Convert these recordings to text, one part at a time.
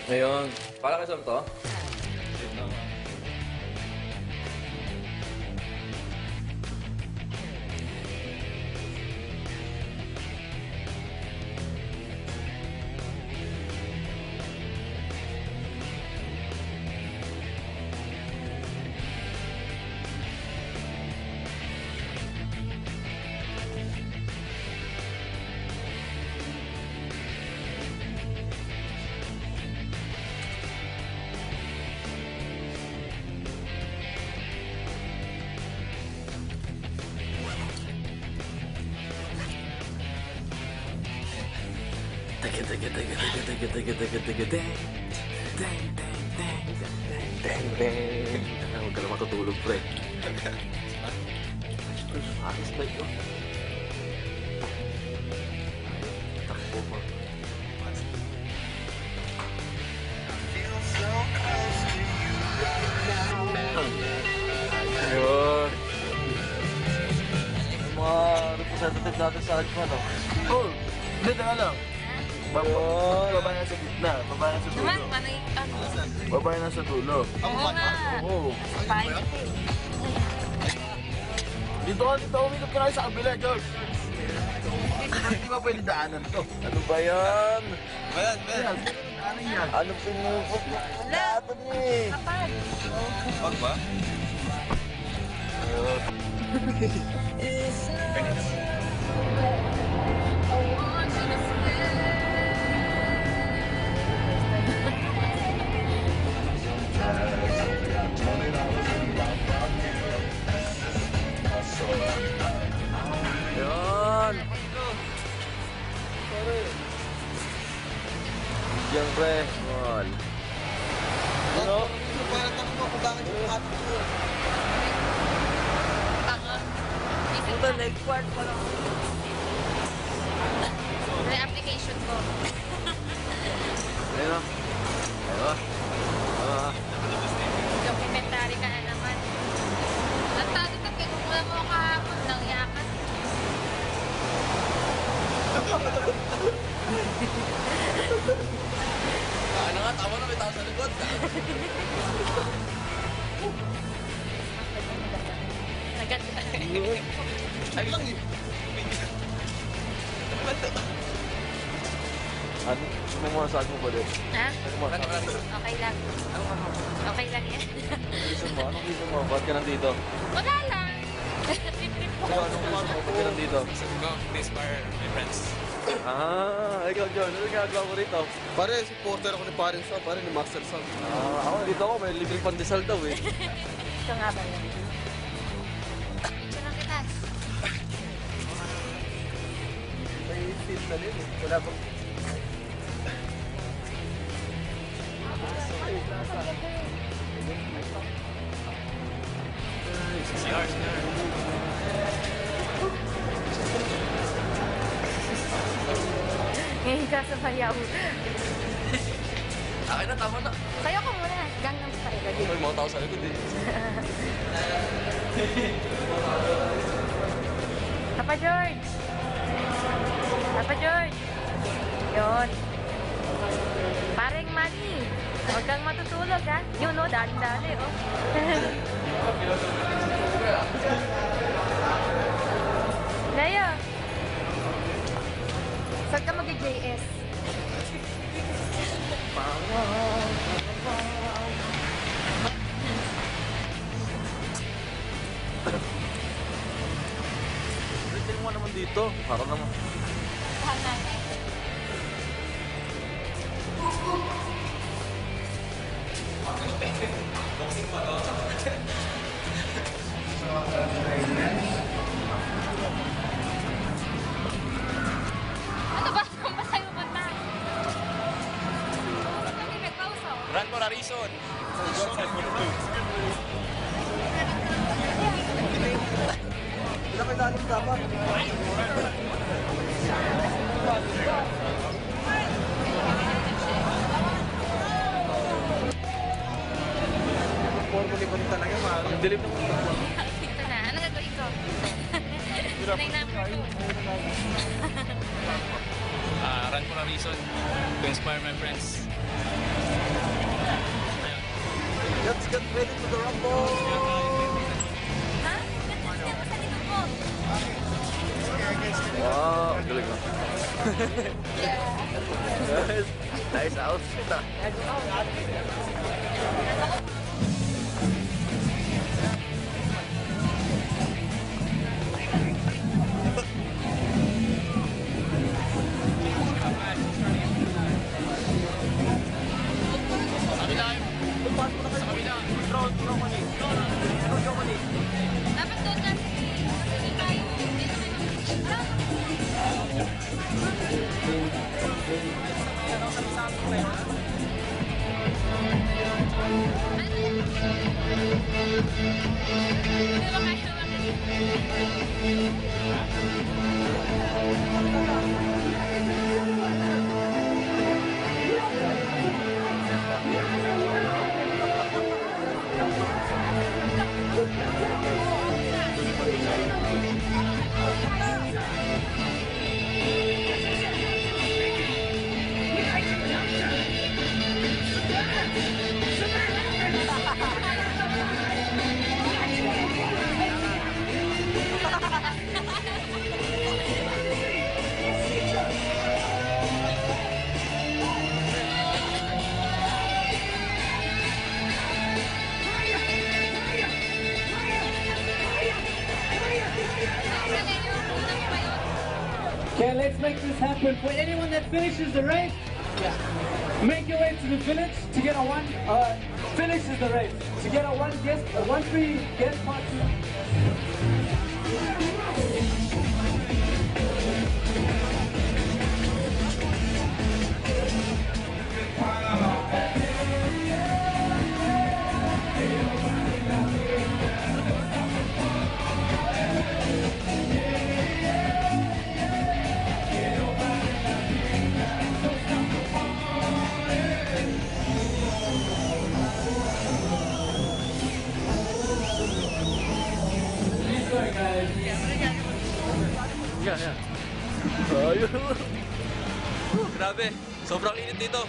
Ayun. Para kasam to? Huwag ka na matutulog, pre. Ayos na ito. Takbo mo. Ayun. Mga representative natin sa Alpha, no? Oh, hindi na lang. Babae na sa gitna, babae na sa dulo. Naman, paano yung ano? Babae na sa dulo. Oo nga. Oo. Pahit eh. Dito ka, umikot ka na sa kabila, George. Hindi ba pwede daanan to? Ano ba yan? Ano yan? Ano pinupot mo? Lahat niya eh. Kapag. Wag ba? Yan. Diyan, pre. Wal. Ano? Parang tanong mo kung bakit yung hati ko. Tanga. Puta, leg part pa lang. May application ko. Ayun o. Ayun o. Documentary ka na naman. Nagtado ka, kinukuha mo kahapon ng yakan. Ano nga, tama na, may tao sa likod. Naganda. Ay lang eh. Ano? May mga saad mo ba din? Ha? Ano mga saad mo? Okay lang. Okay lang yan. Anong reason mo? Ba't ka nandito? Wala lang. Trip-trip ko. Anong reason mo? Ba't ka nandito? Go, inspire my friends. Ikaw, John. Ano ginagawa mo rito? Pare, supporter ako ni Paring Sam, pare ni Master Sam. Ako dito ako. May libreng pandesal daw eh. Ito nga ba yan? Ito lang kita. May feel na rin eh. Wala pa. Ngayon ka sa bayaw. Akin na, tama na. Sayo ko muna. Gangnam Style. Lagi. May mga tao sa likod eh. Papa George. Papa George. Yun. Paring Manny. Huwag kang matutulog, ha? Yun, no? Dali-dali, oh. Leo. Saan ka mag-JS? Tingnan mo naman dito. Para naman. Saan natin? Ano ba? Saan ba tayo punta? Saan kami nagpausaw? Run for a reason. Ilang may dalim dapat? Formally ba talaga? Ang dilim ng mundo. Ito na. Ano gagawin ko? Ito na yung number 2. Run for a reason. season to inspire my friends. Let's get ready to the rumble! Ha? Ganda mo sa likod mo. Wow, ang galing mo. Nice outfit ah. Dapat doon kasi. Hindi tayo. Dito kayo. Hindi ba kayo Okay, let's make this happen. For anyone that finishes the race, make your way to the village to get a one. Finishes the race to get a one free guest pass. Yan. Ayun. Grabe, sobrang init dito.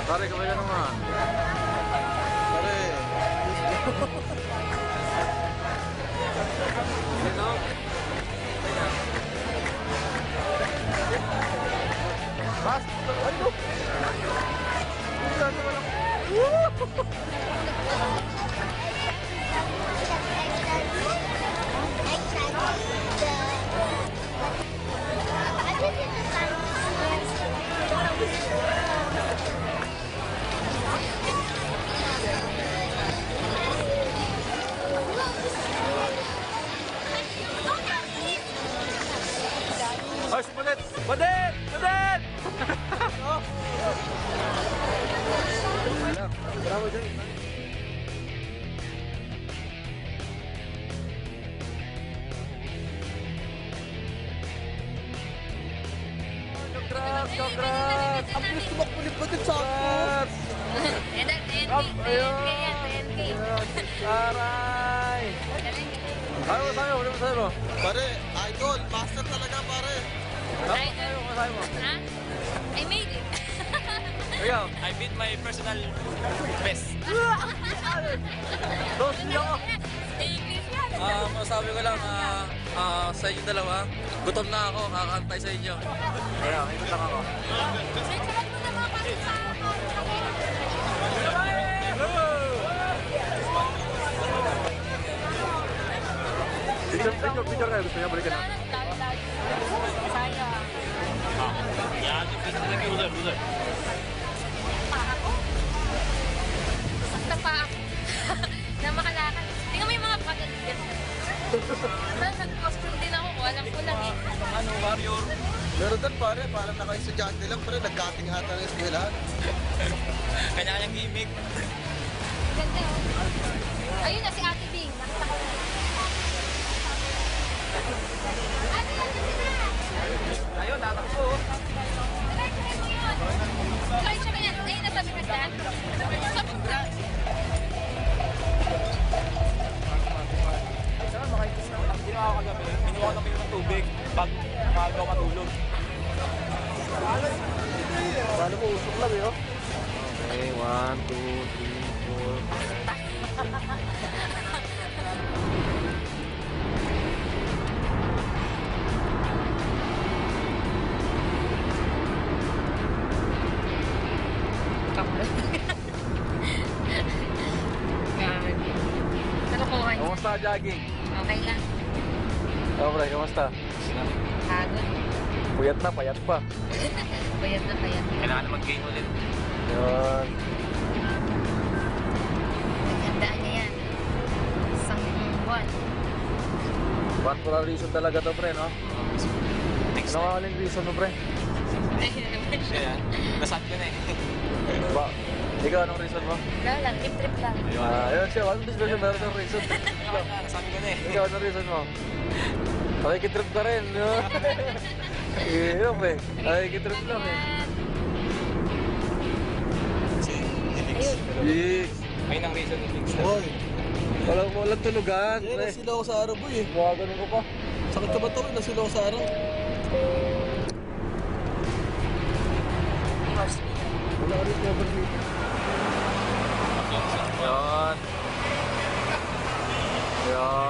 Pare, kamay ka naman. Pare, Mas, ano? Ay, Badit! Badit! Badit! Bravo dyan. Congrats! Ang bilis tumakbo ni Badit sa akin! Aray! Sabi mo, sabi mo. pare, idol, master talaga pare. Idol. Sabi mo. Ha? I made it. Ikaw. I beat my personal best. Dos niyo ako. English yan. Masabi ko lang sa inyo dalawa, gutom na ako, kakantay sa inyo. Kaya, ikot lang ako. Mentionan mo na mga pasok sa Picture kayo, gusto niya balikan Wala natin. nang lalo. Sayang. Pa ako. Basta pa ako. Na makalakad. Tingnan mo yung mga pagalitan. Nag-costume din ako. Alam ko lang eh. Ano, warrior? Meron doon pare, parang naka-estudyante lang pare, nag-cutting ata ng eskwelahan. Kanya-kanyang gimmick. Ganda oh. Ayun na si Ate Bing. Nakita ko na. Ate, Ayun, tatakbo. try mo yun. Try siya ganyan. Ayun, nasabi ka dyan. Sabi ko na. Ginawa ko kagabi, kinuha ko ng tubig pag maaga ako matulog. Paano mo usok lang eh, oh? Okay, 1, 2, 3, 4. Nakukuha niya. Kamusta jogging? Okay lang. Oh, pre, kamusta? Pagod. Puyat na, payat pa. Payat na payat. Kailangan na mag-gain ulit. Yun. Naghandaan niya yan. Isang buwan. One for a reason talaga to, pre, no? Next Ano time. nga uling reason mo, pre? Ayun na naman siya. Kaya, nasabi ko na eh. Ba? Ikaw, anong reason mo? Wala lang, trip-trip lang. Ayun siya, anong reason siya? Meron ng reason. Nasabi ko na eh. Ikaw, anong reason mo? Nakikitrip ka rin, no? Iyo, pre. Nakikitrip lang, eh. Ayun. Yee. Ayun ang reason ng things na. Hoy, Walang tulugan, yan, pre. nasila ako sa araw boy eh. Mga ganun ko pa. Sakit ka ba ito? Nasila ako sa araw. Wala ka rin cover dito. Yun. Yun.